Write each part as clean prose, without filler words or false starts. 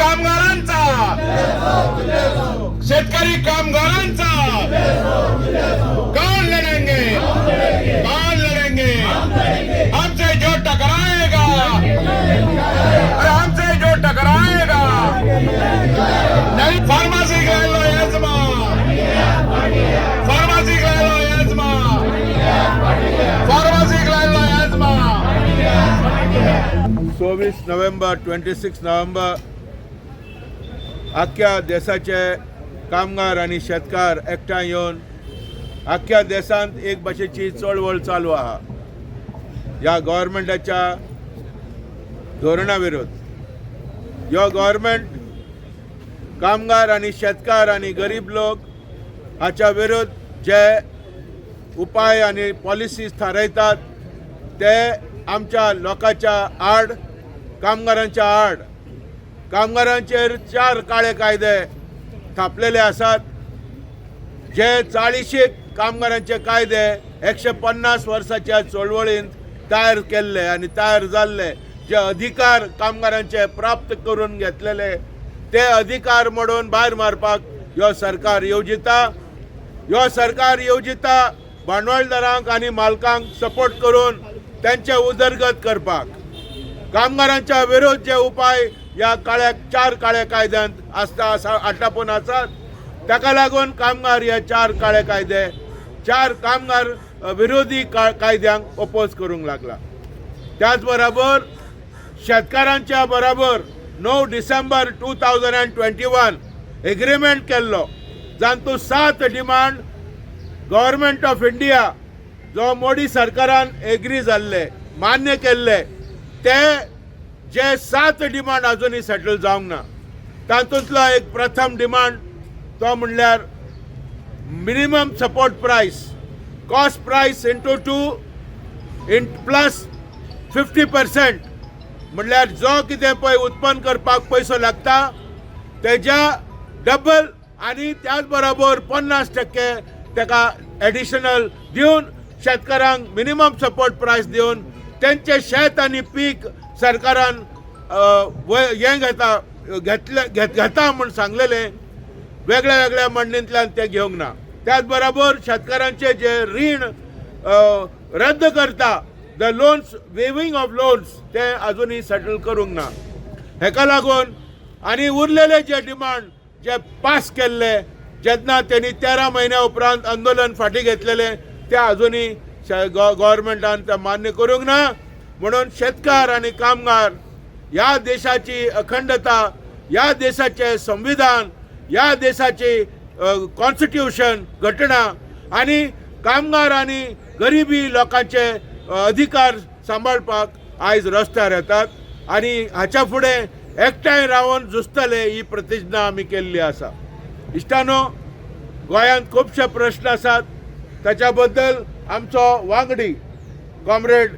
कामगारांचा, शेतकरी कामगारांचा कौन लड़ेंगे, कौन लड़ेंगे, हमसे जो टकराएगा, हमसे जो टकराएगा नहीं। फार्मेसी का लो यजमा, फार्मेसी का लो यजमा, फार्मेसी का लो यजमा। 24 नोव्हेंबर 26 नोव्हेंबर अख्ख्या देशाचे कामगार आणि शेतकार एकठांय येवन अख्ख्या देशांत एक भाशेची चळवळ चालू आहा ह्या गव्हर्मेंटाच्या धोरणा विरोध। ह्यो गव्हर्मेंट कामगार आणि शेतकार आणि गरीब लोक हाच्या विरोध जे उपाय आणि पॉलिसीज थारायतात ते आमच्या लोकांच्या आड, कामगारांच्या आड, कामगारांचेर 4 काळे कायदे थापलेले आसात। जे 40 कामगारांचे कायदे 150 वर्साच्या चळवळींत तयार केल्ले आणि तयार जाल्ले, जे अधिकार कामगारांचे प्राप्त करून घेतलेले ते अधिकार मोडून भायर मारपाक ह्यो सरकार येवजिता। ह्यो सरकार येवजिता भांडवलदारांक आणि मालकांक सपोर्ट करून त्यांचे उदरगत करपाक। कामगारांच्या विरोध जे उपाय या 4 काळ्या कायद्यांत आटापून आसात ताका लागून कामगार हे 4 काळे कायदे, 4 कामगार विरोधी कायद्यांक ओपोज करूंक लागला। त्याच बरोबर शेतकारांच्या बरोबर 9 डिसेंबर 2021 एग्रीमेंट केल्लो, जातूंत 7 डिमांड गव्हर्मेंट ऑफ इंडिया जो मोदी सरकारान एग्री जाल्ले, मान्य केल्ले, ते जे 7 डिमांड अजूनही सेटल जावंक ना। तातूंतलो एक प्रथम डिमांड तो म्हणल्यार minimum support price, cost price into 2 plus 50%, म्हणल्यार जो कितें पळय उत्पन्न करपाक पयसो लागता तेच्या डबल आणि त्याच बरोबर 50% ताका एडिशनल दिवन शेतकारांक मिनिमम सपोर्ट प्राइस दिवन त्यांचे शेत आणि पीक सरकारान हे घेता म्हूण सांगलेले, वेगळ्या वेगळ्या मंडळींतल्यान ते घेवंक ना। त्याच बरोबर शेतकारांचे जे रीण रद्द करता, the loans, waiving of loans, ते अजूनही सेटल करूंक ना। हेका लागून आणि उरलेले जे डिमांड जे पास केल्ले, जेन्ना त्यांनी 13 महिन्या उपरांत आंदोलन फाटी घेतलेले, ते अजूनही गव्हर्मेंटान ते मान्य करूंक ना। म्हणून शेतकार आणि कामगार या देशाची अखंडता, या देशाचे संविधान, या देशाची कॉन्स्टिट्यूशन घटना आणि कामगार आणि गरिबी लोकांचे अधिकार सांबाळपाक आयज रस्त्यार येतात आणि हाच्या फुडें एकठांय रावन झुजतले ही प्रतिज्ञा आमी केल्ली आसा। इश्टानो, गोंयांत खुबशे प्रश्न आसात, ताच्या बद्दल आमचो वांगडी कॉम्रेड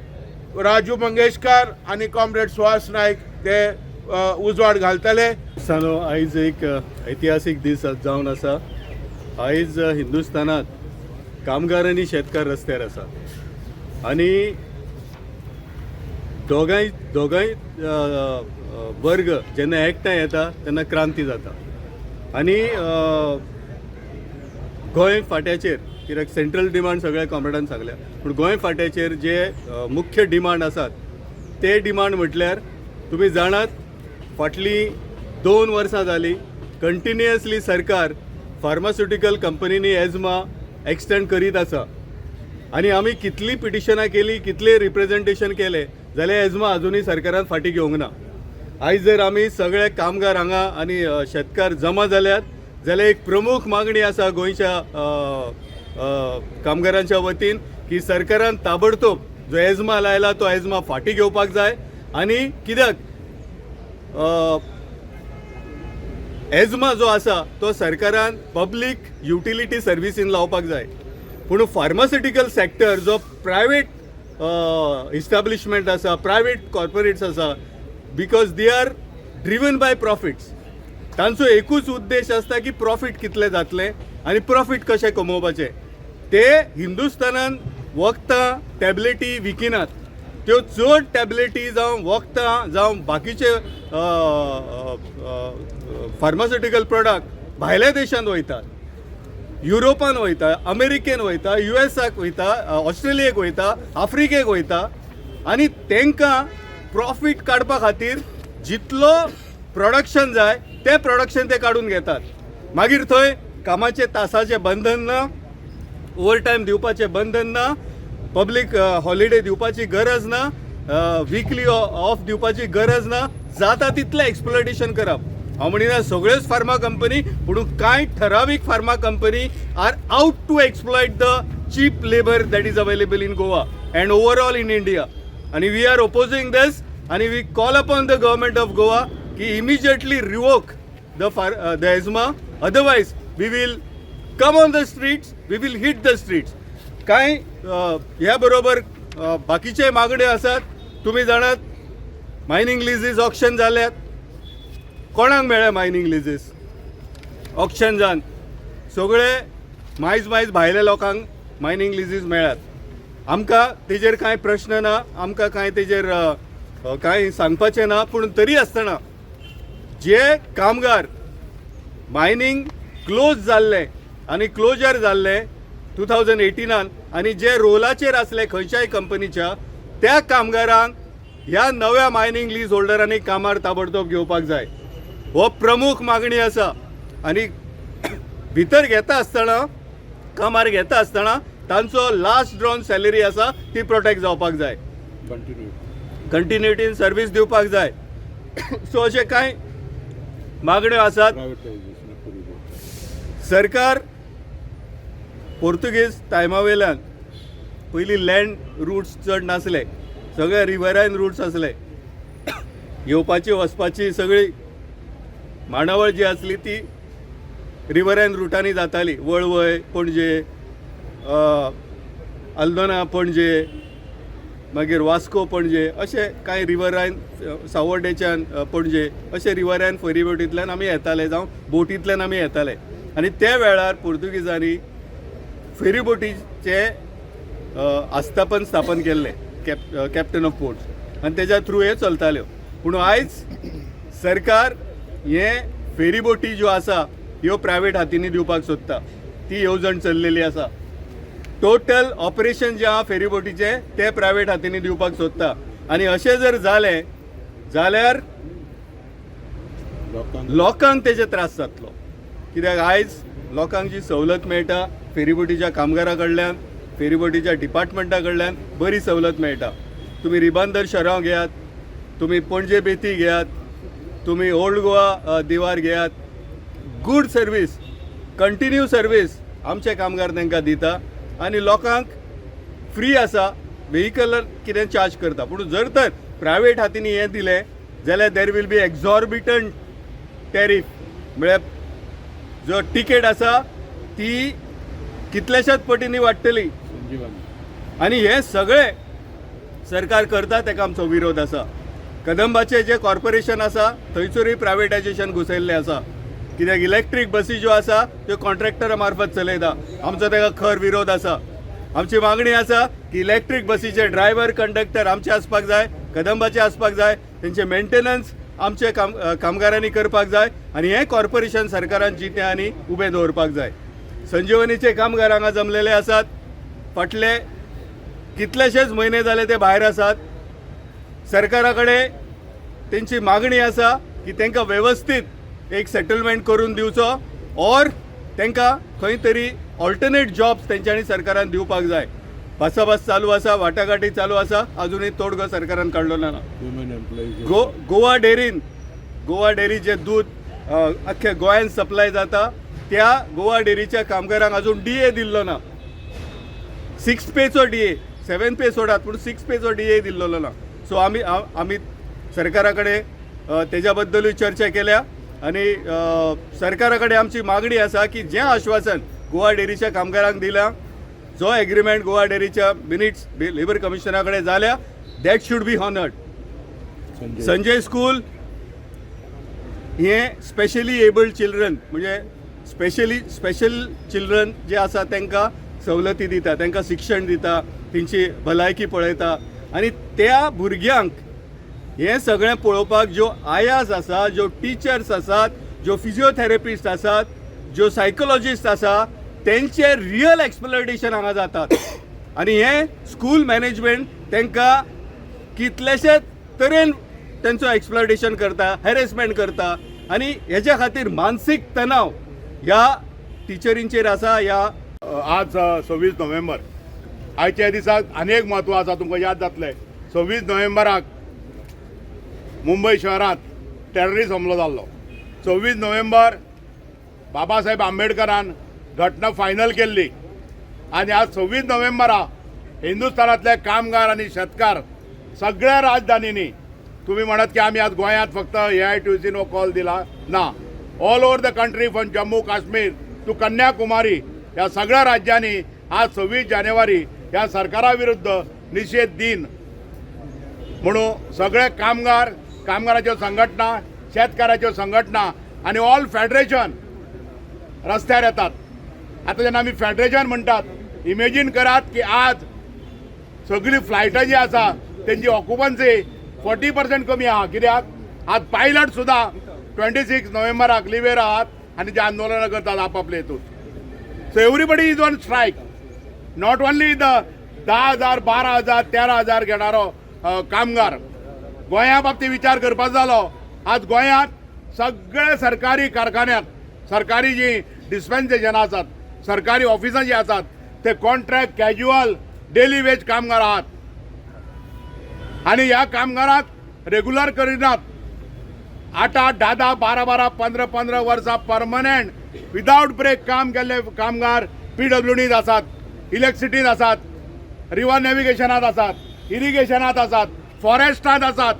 राजू मंगेशकार आणि कॉम्रेड सुहास नाईक ते उजवाड घालतले। सानो आयज एक ऐतिहासीक दीस जावन आसा। आयज हिंदुस्थानात कामगार आनी शेतकार रस्त्यार आसात आणि दोगांय वर्ग जेन्ना एकठांय येता तेन्ना क्रांती जाता आणि गोंय फाट्याचेर, कित्याक सेंट्रल डिमांड सगळ्या कॉम्रेडान सांगल्या, पूण गोंय फाट्याचेर जे मुख्य डिमांड आसात ते डिमांड म्हटल्यार तुम्ही जाणात, फाटली 2 वर्सां जाली कंटिन्युअसली सरकार फार्मास्युटिकल कंपनीनी एजमा एक्सटेंड करीत आसा आणि आमी कितली पिटिशनां केली, कितले रिप्रेझेंटेशन केले, जाल्यार एजमा अजूनही सरकारान फाटी घेवंक ना। आयज जर आमी सगळे कामगार हांगा आणि शेतकार जमा जाल्यात जाल्यार एक प्रमुख मागणी आसा गोंयच्या कामगारांच्या वतीन की सरकारान ताबडतोब जो एजमा लायला तो एजमा फाटी घेवपाक जाय। आणि कित्याक एजमा जो आसा तो सरकारान पब्लीक युटिलिटी सर्विसीन लावपाक जाय, पूण फार्मास्युटिकल सेक्टर जो प्रायवेट इस्टॅब्लिशमेंट आसा, प्रायवेट कॉर्पोरेट्स आसा, because they are driven by profits, तांचो एकूच उद्देश आसता की प्रॉफिट कितले जातले आणि प्रॉफिट कशें कमोवपाचें। ते हिंदुस्थानान वखदां टॅबलेटी विकिनात, त्यो चड टॅबलेटी जावं वखदां जावं बाकीचे फार्मास्युटिकल प्रोडक्ट भायल्या देशांत वयतात, युरोपान वयता, अमेरिकेन वयता, युएसाक वयता, ऑस्ट्रेलियेक वयता, आफ्रिकेक वयता आनी तांकां प्रॉफीट काडपा खातीर जितलो प्रोडक्शन जाय तें प्रोडक्शन ते काडून घेतात. मागीर थंय कामाचे तासाचें बंधन ना, ओवर टायम दिवपाचें बंधन ना, पब्लीक हॉलिडे दिवपाची गरज ना, विकली ऑफ दिवपाची गरज ना, जाता तितलें एक्सप्लॉयटेशन करप. हांव म्हणिना सगळ्योच फार्मा कंपनी, पूण कांय ठरावीक pharma company are out to exploit the cheap labour that is available in Goa and overall in India. आणि वी आर ओपोजिंग दिस आणि we call upon the government of Goa की इमिजिएटली रिवोक द एजमा, otherwise we will come on the streets, we will hit the streets. कांय ह्या बरोबर बाकीचे मागण्यो आसात. तुम्ही जाणात मायनिंग लिजीस ऑक्शन जाल्यात. कोणाक मेळ्ळे मायनिंग लिजीस? ऑक्शन जावन सगळे मायज भायल्या लोकांक मायनिंग लिजीस मेळ्ळ्यात. आमकां तेजेर कांय प्रश्न ना, आमकां कांय तेजेर कांय सांगपाचें ना, पूण तरी आसतना जे कामगार मायनिंग क्लोज जाल्ले आनी क्लोजर जाल्ले 2018 आनी जे रोलाचेर आसले खंयच्याय कंपनीच्या, त्या कामगारांक ह्या नव्या मायनिंग लीज होल्डरांनी कामार ताबडतोब घेवपाक जाय. हो प्रमुख मागणी आसा. आनी भितर घेता आसतना, कामार घेता आसतना तांचो लास्ट ड्रॉन सॅलरी आसा ती प्रोटेक्ट जावपाक जाय, कंटिन्युटी इन सर्वीस दिवपाक जाय. सो अशे कांय मागण्यो आसात. सरकार पोर्तुगीज टायमा वयल्यान पयलीं लँड रूट्स चड नासले, सगळे रिवरायन रूट्स आसले. येवपाची वचपाची सगळी मांडावळ जी आसली ती रिवरायन रुटांनी जाताली. वळवय, पणजे, आल्दोना पणजे, मागीर वास्को पणजे, अशे कांय रिवरायन, सावर्डेच्यान पणजे, अशे रिवरायन फेरीबोटींतल्यान आमी येताले जावं बोटींतल्यान आमी येताले. आनी त्या वेळार पुर्तुगीजांनी फेरीबोटीचे आस्थापन स्थापन केल्ले, कॅप्टन ऑफ पोर्ट्स, आनी तेज्या थ्रू हे चलताल्यो. पूण आयज सरकार हे फेरीबोटी ज्यो आसा ह्यो प्रायवेट हातींनी दिवपाक सोदता. ती येवजण चल्लेली आसा. टोटल ऑपरेशन जे आहा फेरीबोटीचे ते प्रायवेट हातींनी दिवपाक सोदता. आनी अशें जर जालें जाल्यार लोकांक तेजे त्रास जातलो. कित्याक आयज लोकांक जी सवलत मेळटा फेरीबोटीच्या कामगारां कडल्यान, फेरीबोटीच्या डिपार्टमेंटा कडल्यान बरी सवलत मेळटा. तुमी रिबांदर शराव घेयात, तुमी पणजे बेती घेयात, तुमी ओल्ड गोवा दिवार घेयात, गूड सर्वीस, कंटिन्यू सर्वीस आमचे कामगार तांकां दिता. आनी लोकांक फ्री आसा. व्हेहिकल कितें चार्ज करता, पूण जर तर प्रायवेट हातींनी हें दिलें जाल्यार देर वील बी एक्झॉर्बिटंट टॅरीफ. म्हळ्यार जो टिकेट आसा ती कितल्याशाच पटींनी वाडटली. आनी हे सगळे सरकार करता ताका आमचो विरोध आसा. कदंबाचे जे कॉर्पोरेशन आसा थंयसरूय प्रायवेटायजेशन घुसयल्लें आसा. कित्याक इलेक्ट्रीक बसी ज्यो आसा त्यो कॉन्ट्रॅक्टरा मार्फत चलयता. आमचो ताका खर विरोध आसा. आमची मागणी आसा की इलेक्ट्रीक बसीचे ड्रायव्हर, कंडक्टर आमचे आसपाक जाय, कदंबाचे आसपाक जाय. तेंचे मेंटेनन्स आमचे कामगारांनी करपाक जाय. आनी हें कॉर्पोरेशन सरकारान जितें आनी उबें दवरपाक जाय. संजीवनीचे कामगार हांगा जमलेले आसात. फाटले कितलेशेच म्हयने जाले ते भायर आसात. सरकारा कडेन तेंची मागणी आसा की तांकां वेवस्थीत एक सेटलमेंट करून दिवचो, ऑर तांकां खंय तरी ऑल्टरनेट जॉब्स तेंच्यांनी सरकारान दिवपाक जाय. भासाभास चालू आसा, वाटाघाटी चालू आसा, अजुनूय तोडगो सरकारान काडलो ना. गोवा डेरी जे दूद अख्ख्या गोंयांत सप्लाय जाता त्या गोवा डेरीच्या कामगारांक अजून DA दिल्लो ना. 6 पेचो DA, 7 पे सोडात पूण 6 पेचो DA दिल्लो ना. सो आमी सरकारा कडेन तेज्या बद्दलूय चर्चा केल्या. आनी सरकारा कडेन आमची मागणी आसा की जें आश्वासन गोवा डेरीच्या कामगारांक दिलां, जो एग्रीमेंट गोवा डेरीच्या मिनिट्स लेबर कमिशनरा कडेन जाल्या, that should be honoured. Sanjay school हे स्पेशली एबल्ड चिल्ड्रन म्हणजे स्पेशल चिल्ड्रन जे आसा तांकां सवलती दिता, तांकां शिक्षण दिता, तेंची भलायकी पळयता. आनी त्या भुरग्यांक हे सगळें पळोवपाक ज्यो आयाज आसा, ज्यो टिचर्स आसात, ज्यो फिजिओथेरपिस्ट आसात, ज्यो सायकोलॉजिस्ट आसा, तेंचे रियल एक्सप्लोटेशन हांगा जातात. आनी हे स्कूल मॅनेजमेंट तांकां कितलेशेच तरेन तेंचो एक्सप्लोटेशन करता, हॅरेसमेंट करता. आनी हेज्या खातीर मानसीक तणाव ह्या टिचरींचेर आसा. ह्या आज 26 नोव्हेंबर आयच्या दिसाक आनी एक म्हत्व आसा, तुमकां याद जातलें. 26 नोव्हेंबराक मुंबय शहरांत टेररिस्ट हमलो जाल्लो. 26 नोव्हेंबर बाबासाहेब आंबेडकरान घटना फायनल केल्ली आनी आज 26 नोव्हेंबराक हिंदुस्थानांतले कामगार आनी शेतकार सगळ्या राजधानींनी, तुम्ही म्हणत की आम्ही आज गोंयांत फक्त AITUC कॉल दिला ना, all over the country from Jammu Kashmir to Kanyakumari ह्या सगळ्या राज्यांनी आज 26 जानेवारी ह्या सरकारा विरुद्ध निषेध दिन म्हणून सगळे कामगाराच्यो संघटना, शेतकाराच्यो संघटना आनी ऑल फेडरेशन रस्त्यार येतात. आता जेन्ना आमी फेडरेशन म्हणटात, इमेजीन करात की आज सगळी फ्लायटां जी आसा तेंची ऑक्युपन्सी 40% कमी आहा. कित्याक आज पायलट सुद्धा 26 नोव्हेंबराक लिव्हेर आहात आनी जे आंदोलनां करतात आपापले हेतून. So everybody is on strike. Not only the 10,000, 12,000, 13,000 घेणारो कामगार. गोंया बाबतीत विचार करपाचो जालो, आज गोंयांत सगळे सरकारी कारखान्यांत, सरकारी जी डिस्पेन्सेशनां आसात, सरकारी ऑफिसां जी आसात, ते कॉन्ट्रॅक्ट, कॅज्युअल, डेली वेज कामगार आहात. आणि ह्या कामगारांक रेग्युलर करिनात. 8-8, 10-10, 12-12, 15-15 वर्सां परमनंट विदाउट ब्रेक काम केल्ले कामगार PWDंत आसात, इलेक्ट्रिसिटींत आसात, रिवर नॅव्हिगेशनांत आसात, इरिगेशनांत आसात, फॉरेस्टांत आसात.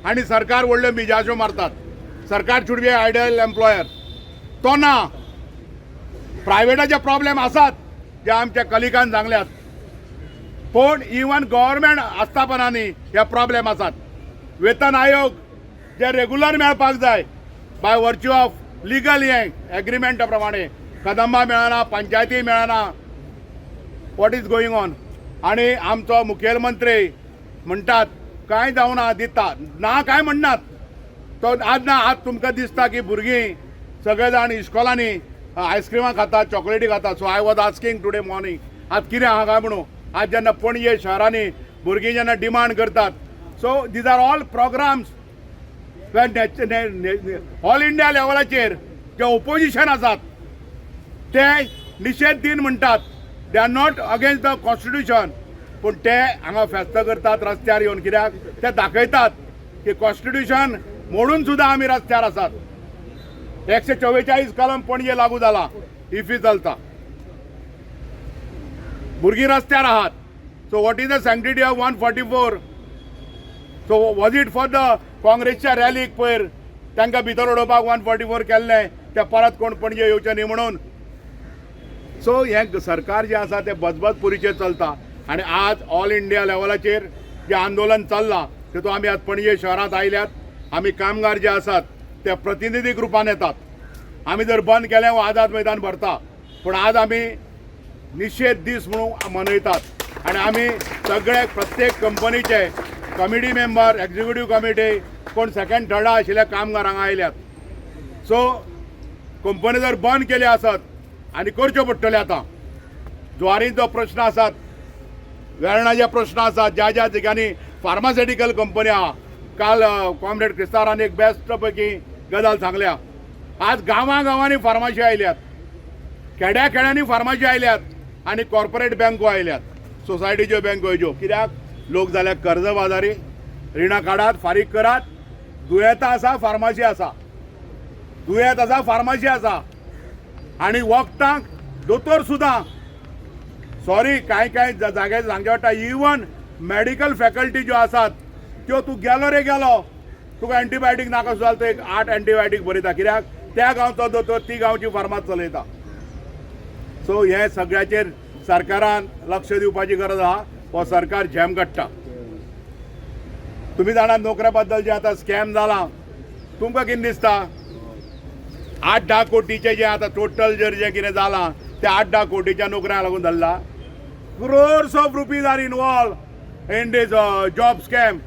आणि सरकार व्हडल्यो मिजाच्यो मारतात. सरकार शूड बी आयडियल एम्प्लॉयर. तो ना. प्रायवेटाचे प्रॉब्लेम आसात जे आमच्या कलिगान सांगल्यात, पण इवन गव्हर्मेंट आस्थापनांनी हे प्रॉब्लेम आसात. वेतन आयोग जे रेग्युलर मेळपाक जाय बाय वर्च्यू ऑफ लिगल हे एग्रीमेंटा प्रमाणे कदंबा मेळना, पंचायती मेळना. What is going on. आणि आमचो मुखेलमंत्री म्हणटात कांय जावना, दिता ना, काय म्हणनात. तो आज ना आज तुमकां दिसता की भुरगीं सगळे जाण इस्कॉलांनी आयस्क्रिमां खातात, चॉकलेटी खातात. So I was asking today morning आज कितें आहा काय म्हणून. आज जेन्ना पणजे शहरांनी भुरगीं जेन्ना डिमांड करतात, so these are all programmes all India लेवलाचेर जे ओपोजिशन आसात ते निषेध दिन म्हणटात. They are not against the constitution, पूण ते हांगा फेस्त करतात रस्त्यार येवन. कित्याक ते दाखयतात की कॉन्स्टिट्यूशन मोडून सुद्दां आमी रस्त्यार आसात. 144 कलम पणजे लागू जाला, इफी चलता. भुरगीं रस्त्यार आहात. So what is the sanctity of 144. So was it for the काँग्रेसच्या रॅलीक पयर तांकां भितर उडोवपाक 144 केल्लें, ते परत कोण पणजे येवचे न्ही म्हणून. सो हें सरकार जें आसा तें बदबदपुरीचेर चलता. आनी आज ऑल इंडिया लेवलाचेर जें आंदोलन चल्लां तेतूंत आमी आज पणजे शहरांत आयल्यात. आमी कामगार जे आसात ते प्रतिनिधीक रुपान येतात. आमी जर बंद केलें वा आझाद मैदान भरता, पूण आज आमी निषेध दीस म्हणून मनयतात. आनी आमी सगळे प्रत्येक कंपनीचे कमिटी मेंबर, एक्झिक्युटीव कमिटी, कोण सेकंड थर्डा आशिल्ले कामगार हांगा आयल्यात. सो कंपनी जर बंद केले आसत आनी करच्यो पडटले. आतां ज्वारीचो प्रश्न आसात, वेर्णाचे प्रश्न आसात, ज्या ज्या ठिकाणी फार्मास्युटिकल कंपनी आहा. काल कॉम्रेड क्रिस्तारान एक बेस्ट पैकी गजाल सांगल्या. आज गांवांनी फार्मासी आयल्यात, खेड्यांनी फार्मासी आयल्यात आनी कॉर्पोरेट बँको आयल्यात, सोसायटीच्यो बँको ह्यो. कित्याक लोक जाल्यार कर्ज बाजारी, रिणां काडात, फारीक करात. दुयेंतां आसा, फार्मासी आसा, दुयेंत आसा, फार्मासी आसा. आनी वखदांक दोतोर सुद्दां, सॉरी कांय जाग्यार सांगचें पडटा, इवन मेडिकल फॅकल्टी ज्यो आसात त्यो तूं गेलो रे गेलो, तुका एंटीबायोटीक नाका सुद्दां तो एक 8 एंटीबायोटीक बरयता. कित्याक त्या गांवचो दोतोर ती गांवची फार्मास चलयता. सो हे सगळ्याचेर सरकारान लक्ष दिवपाची गरज आहा. हो सरकार झॅम काडटा. तुम्ही जाणात नोकऱ्या बद्दल जे आता स्कॅम जाला, तुमकां कितें दिसता? 8-10 कोटीचे जे आता टोटल जर जे कितें जालां ते 8-10 कोटीच्या नोकऱ्यांक लागून जाल्ला. Crores of rupees are involve. In this job scam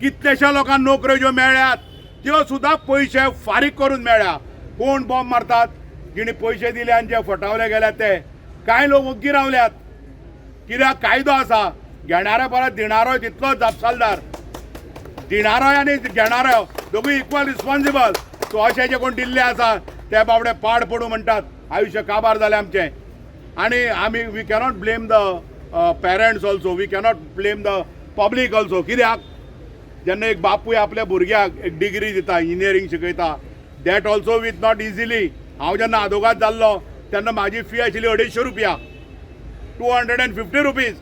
कितलेशा लोकांक नोकऱ्यो ज्यो मेळ्ळ्यात त्यो सुद्दां पयशे फारीक करून मेळ्ळ्या. कोण बॉम्ब मारतात जिणे पयशे दिले आनी जे फटावले गेल्यात ते. कांय लोक ओग्गी रावल्यात कित्याक कायदो आसा. घेणारे परत दिणारोय तितलोच जापसालदार. दिणारोय आनी घेणारो दोगूय इक्वल रिस्पॉन्सिबल. सो अशे जे कोण दिल्ले आसा ते बाबडे पाड पडू म्हणटात. आयुश्य काबार जालें आमचें. आनी आमी we cannot blame the parents also. We cannot blame the public also. कित्याक जेन्ना एक बापूय आपल्या भुरग्याक एक डिग्री दिता, इंजिनियरींग शिकयता, that also with not easily. हांव जेन्ना आदोगाद जाल्लो तेन्ना म्हाजी फी आशिल्ली 250 रुपया, 250 रुपीज.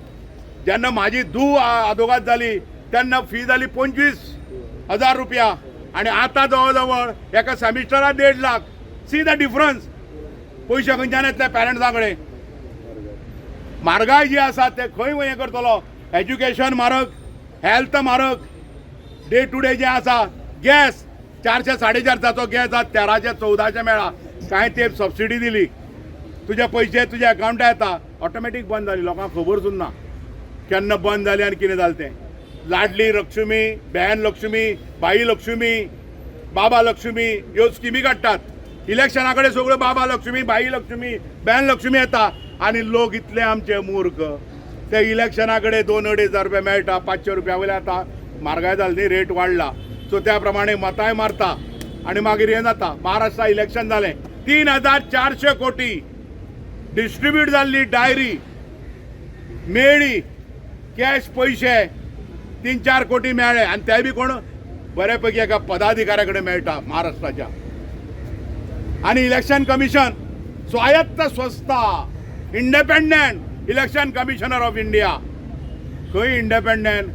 जेन्ना म्हाजी धूव आदोगाद जाली तेन्ना फी जाली 25,000 रुपया. आनी आतां जवळ जवळ एका सेमिस्टराक 1.5 लाख. See the difference. पयशे खंयच्यान येतले पेरंट्सां कडेन. म्हारगाय जी आसा ते खंय हें करतलो. एज्युकेशन म्हारग, हेल्थ म्हारग, डे टू डे जे आसा. गॅस 400-450चा गॅस आज 1300-1400 मेळ्ळा. कांय तेंप सबसिडी दिली. तुजे पयशे तुज्या अकावंटार येता. ऑटोमॅटीक बंद जाली. लोकांक खबर सुद्दां ना केन्ना बंद जाली आनी कितें जालें तें. लाडली लक्ष्मी, बहन लक्ष्मी, बाई लक्ष्मी, बाबा लक्ष्मी ह्यो स्किमी काडटात. इलेक्शना कडेन सगळ्यो बाबा लक्ष्मी, बाई लक्ष्मी, बहन लक्ष्मी येता. आनी लोक इतले आमचे मूर्ख ते इलेक्शना कडेन 2-2.5 रुपया मेळटा. 500 रुपया वयले आतां म्हारगाय जाली न्ही, रेट वाडला. सो त्या प्रमाणे मतांय मारता आनी मागीर हें जाता. महाराष्ट्रा इलेक्शन जालें. 3,400 कोटी डिस्ट्रीब्यूट जाल्ली डायरी मेळ्ळी. कॅश पयशे 3-4 कोटी मेळ्ळे आनी ते बी कोण बऱ्यापैकी एका पदाधिकाऱ्या कडेन मेळटा महाराष्ट्राच्या. आनी इलेक्शन कमिशन स्वायत्त संस्था, independent election commissioner of India. खंय इंडिपेंडंट.